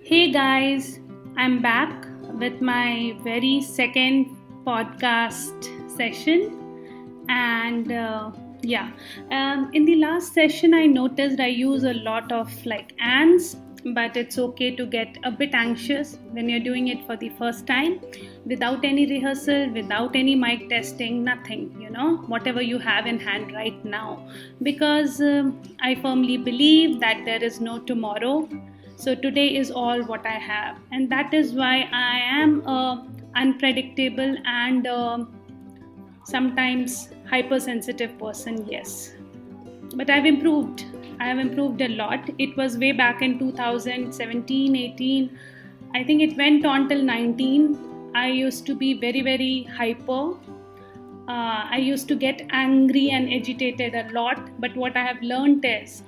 Hey guys, I'm back with my very second podcast session. And in the last session, I noticed I use a lot of ands, but it's okay to get a bit anxious when you're doing it for the first time without any rehearsal, without any mic testing, nothing, whatever you have in hand right now. Because I firmly believe that there is no tomorrow. So today is all what I have, and that is why I am a unpredictable and sometimes hypersensitive person. Yes, but I've improved. I have improved a lot. It was way back in 2017, 18. I think it went on till 19. I used to be very, very hyper. I used to get angry and agitated a lot. But what I have learned is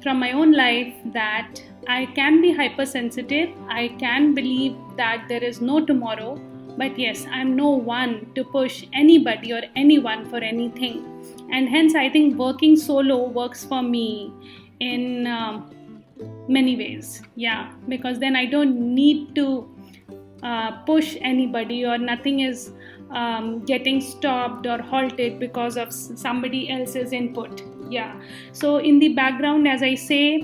from my own life that I can be hypersensitive. I can believe that there is no tomorrow. But yes, I'm no one to push anybody or anyone for anything. And hence, I think working solo works for me in many ways. Yeah, because then I don't need to push anybody, or nothing is getting stopped or halted because of somebody else's input. Yeah, so in the background, as I say,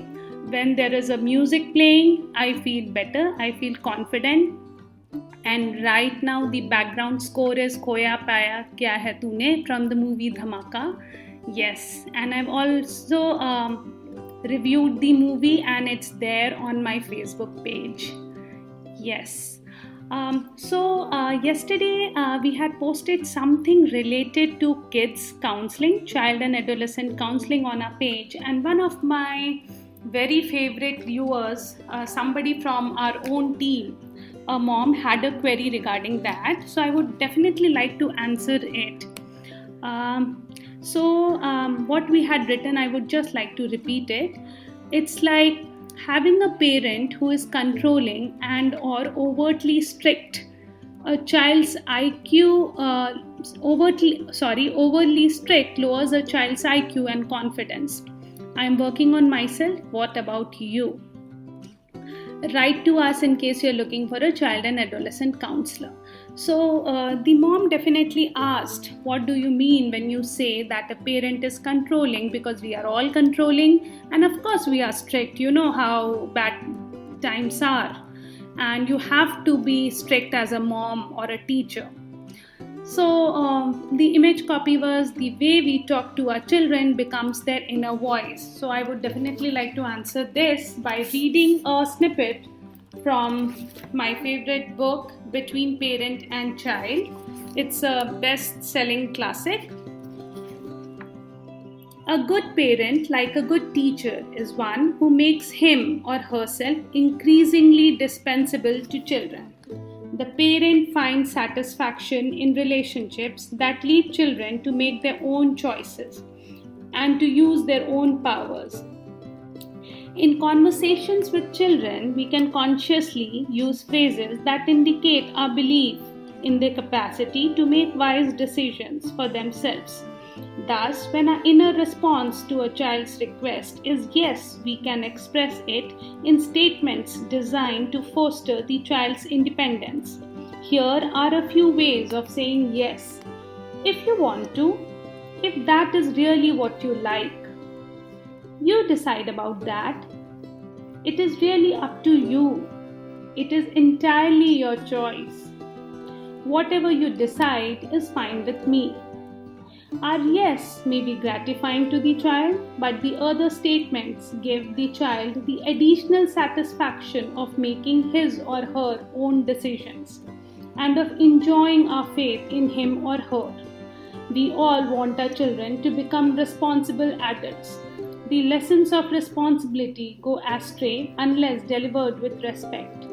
when there is a music playing, I feel better, I feel confident. And right now the background score is Khoya Paya Kya Hai Tune from the movie Dhamaka. Yes, and I've also reviewed the movie, and it's there on my Facebook page. Yes. Yesterday we had posted something related to kids counseling, child and adolescent counseling on our page, and one of my very favorite viewers, somebody from our own team, a mom, had a query regarding that. So I would definitely like to answer it. What we had written, I would just like to repeat it. It's like having a parent who is controlling and or overtly strict. A child's IQ, overly strict lowers a child's IQ and confidence. I'm working on myself. What about you? Write to us in case you're looking for a child and adolescent counselor. So the mom definitely asked, what do you mean when you say that a parent is controlling? Because we are all controlling, and of course we are strict. You know how bad times are, and you have to be strict as a mom or a teacher. So the image copy was, the way we talk to our children becomes their inner voice. So I would definitely like to answer this by reading a snippet from my favorite book, Between Parent and Child. It's a best-selling classic. A good parent, like a good teacher, is one who makes him or herself increasingly dispensable to children. The parent finds satisfaction in relationships that lead children to make their own choices and to use their own powers. In conversations with children, we can consciously use phrases that indicate our belief in their capacity to make wise decisions for themselves. Thus, when our inner response to a child's request is yes, we can express it in statements designed to foster the child's independence. Here are a few ways of saying yes. If you want to, if that is really what you like, you decide about that. It is really up to you. It is entirely your choice. Whatever you decide is fine with me. Our yes may be gratifying to the child, but the other statements give the child the additional satisfaction of making his or her own decisions and of enjoying our faith in him or her. We all want our children to become responsible adults. The lessons of responsibility go astray unless delivered with respect.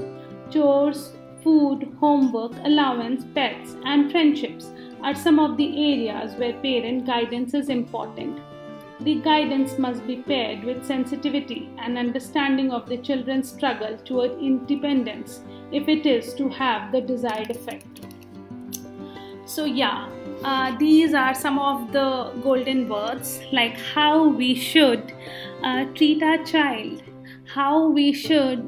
Chores, food, homework, allowance, pets, and friendships are some of the areas where parent guidance is important. The guidance must be paired with sensitivity and understanding of the children's struggle toward independence if it is to have the desired effect. So these are some of the golden words, like how we should treat our child, how we should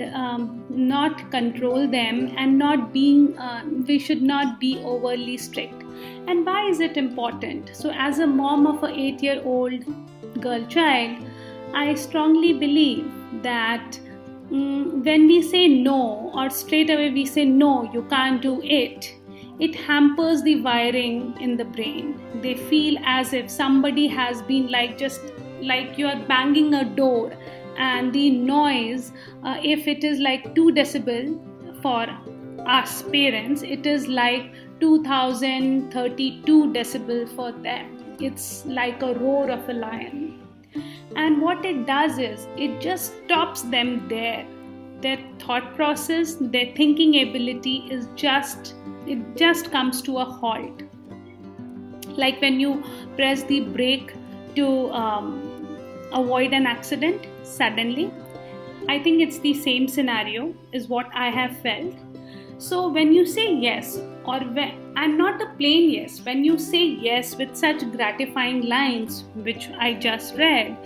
not control them and we should not be overly strict. And why is it important? So as a mom of an 8-year-old girl child, I strongly believe that when we say no, or straight away we say no, you can't do it, it hampers the wiring in the brain. They feel as if somebody has been just like you are banging a door, and the noise, if it is like 2 decibel for us parents, it is like 2032 decibel for them. It's like a roar of a lion. And what it does is, it just stops them there. Their thought process, their thinking ability it just comes to a halt. Like when you press the brake to avoid an accident suddenly. I think it's the same scenario is what I have felt. So when you say yes, and not a plain yes, when you say yes with such gratifying lines, which I just read,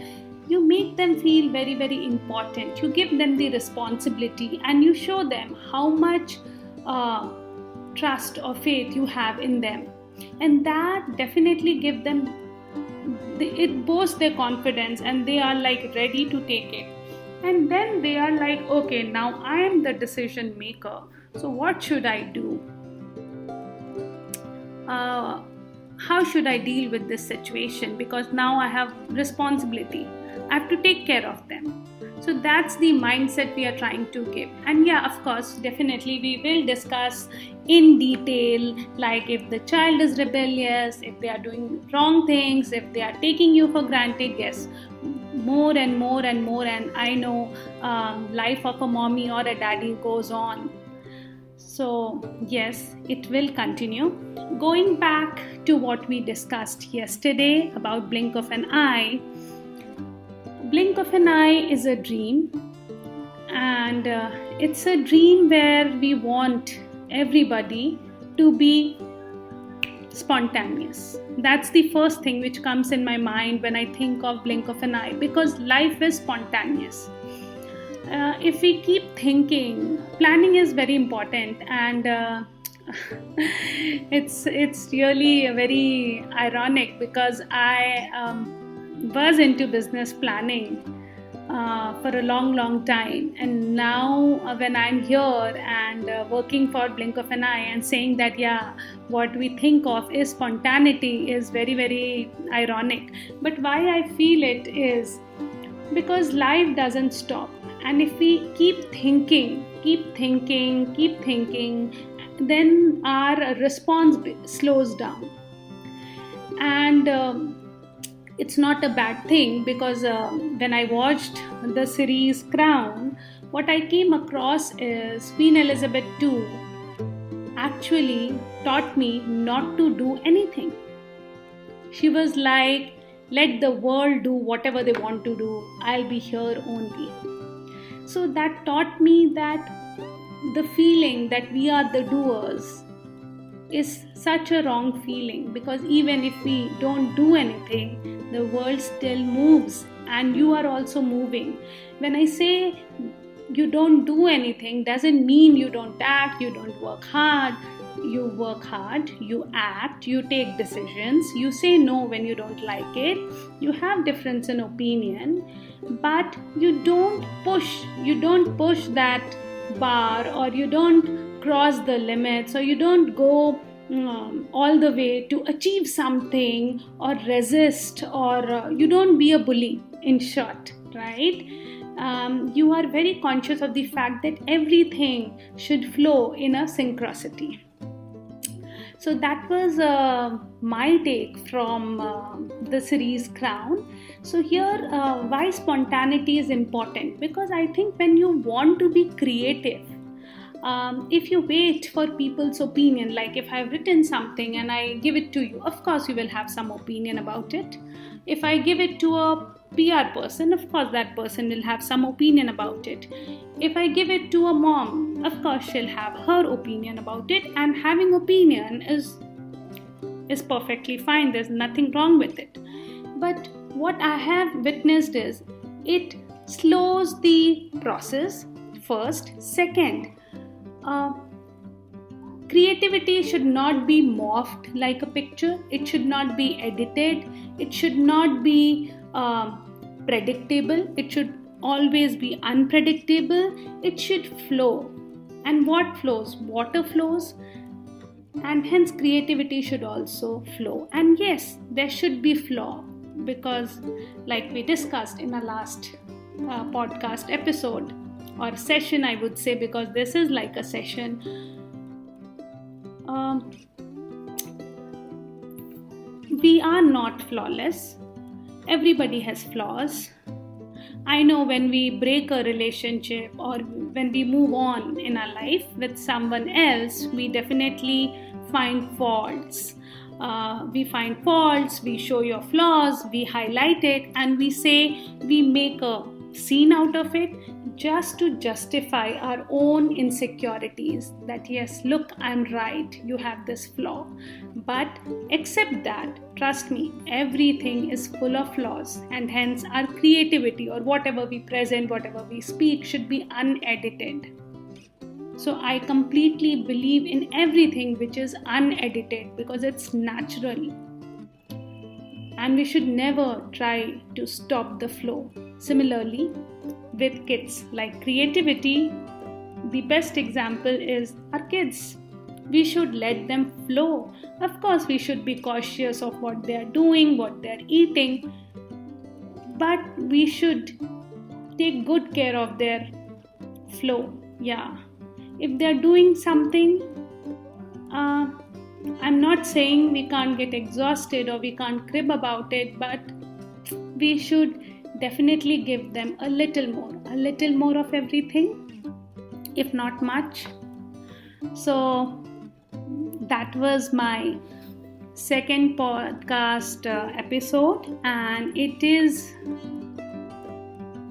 you make them feel very, very important. You give them the responsibility, and you show them how much trust or faith you have in them. And that definitely give them, it boosts their confidence, and they are ready to take it. And then they are okay, now I am the decision maker. So what should I do? How should I deal with this situation? Because now I have responsibility. I have to take care of them. So that's the mindset we are trying to give. And yeah, of course, definitely we will discuss in detail, like if the child is rebellious, if they are doing wrong things, if they are taking you for granted. Yes, more and more and more. And I know life of a mommy or a daddy goes on. So yes, it will continue. Going back to what we discussed yesterday about blink of an eye. Blink of an eye is a dream, and it's a dream where we want everybody to be spontaneous. That's the first thing which comes in my mind when I think of blink of an eye, because life is spontaneous. If we keep thinking, planning is very important, and it's really very ironic, because I was into business planning for a long time, and now when I'm here and working for blink of an eye and saying that what we think of is spontaneity is very, very ironic. But why I feel it is because life doesn't stop, and if we keep thinking, then our response slows down. And it's not a bad thing, because when I watched the series Crown, what I came across is Queen Elizabeth II actually taught me not to do anything. She was like, let the world do whatever they want to do, I'll be here only. So that taught me that the feeling that we are the doers is such a wrong feeling, because even if we don't do anything, the world still moves, and you are also moving. When I say you don't do anything, doesn't mean you don't act, you don't work hard. You work hard, you act, you take decisions, you say no when you don't like it, you have difference in opinion, but you don't push that bar, or you don't cross the limits, or you don't go all the way to achieve something, or resist, or you don't be a bully, in short, right? You are very conscious of the fact that everything should flow in a synchronicity. So that was my take from the series Crown. So here, why spontaneity is important? Because I think when you want to be creative, if you wait for people's opinion, like if I've written something and I give it to you, of course you will have some opinion about it. If I give it to a PR person, of course that person will have some opinion about it. If I give it to a mom, of course she'll have her opinion about it, and having opinion is perfectly fine. There's nothing wrong with it. But what I have witnessed is it slows the process first. Second, creativity should not be morphed like a picture. It should not be edited. It should not be predictable. It should always be unpredictable. It should flow. And what flows? Water flows. And hence creativity should also flow. And yes, there should be flaw, because like we discussed in our last podcast episode or session, I would say, because this is like a session. We are not flawless. Everybody has flaws. I know when we break a relationship or when we move on in our life with someone else, we definitely find faults. We show your flaws, we highlight it, and we say we make a scene out of it just to justify our own insecurities, that yes, look, I'm right, you have this flaw. But accept that, trust me, everything is full of flaws, and hence our creativity or whatever we present, whatever we speak should be unedited. So I completely believe in everything which is unedited because it's natural. And we should never try to stop the flow. Similarly, with kids, like creativity, the best example is our kids. We should let them flow. Of course, we should be cautious of what they are doing, what they are eating, but we should take good care of their flow. Yeah. If they are doing something, I'm not saying we can't get exhausted or we can't crib about it, but we should definitely give them a little more of everything, if not much. So that was my second podcast episode, and it is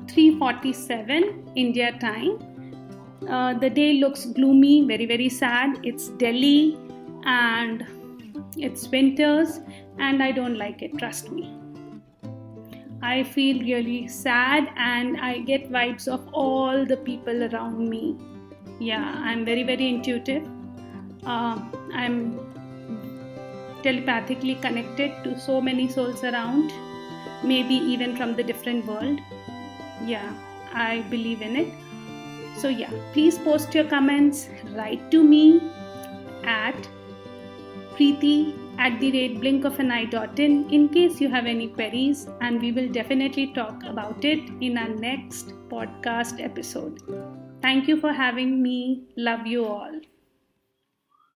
3:47 India time. The day looks gloomy, very, very sad. It's Delhi and it's winters, and I don't like it, trust me. I feel really sad and I get vibes of all the people around me. Yeah, I'm very, very intuitive. I'm telepathically connected to so many souls around, maybe even from the different world. Yeah, I believe in it. So yeah, please post your comments, write to me at preeti@blinkofan eye.in in case you have any queries, and we will definitely talk about it in our next podcast episode. Thank you for having me. Love you all.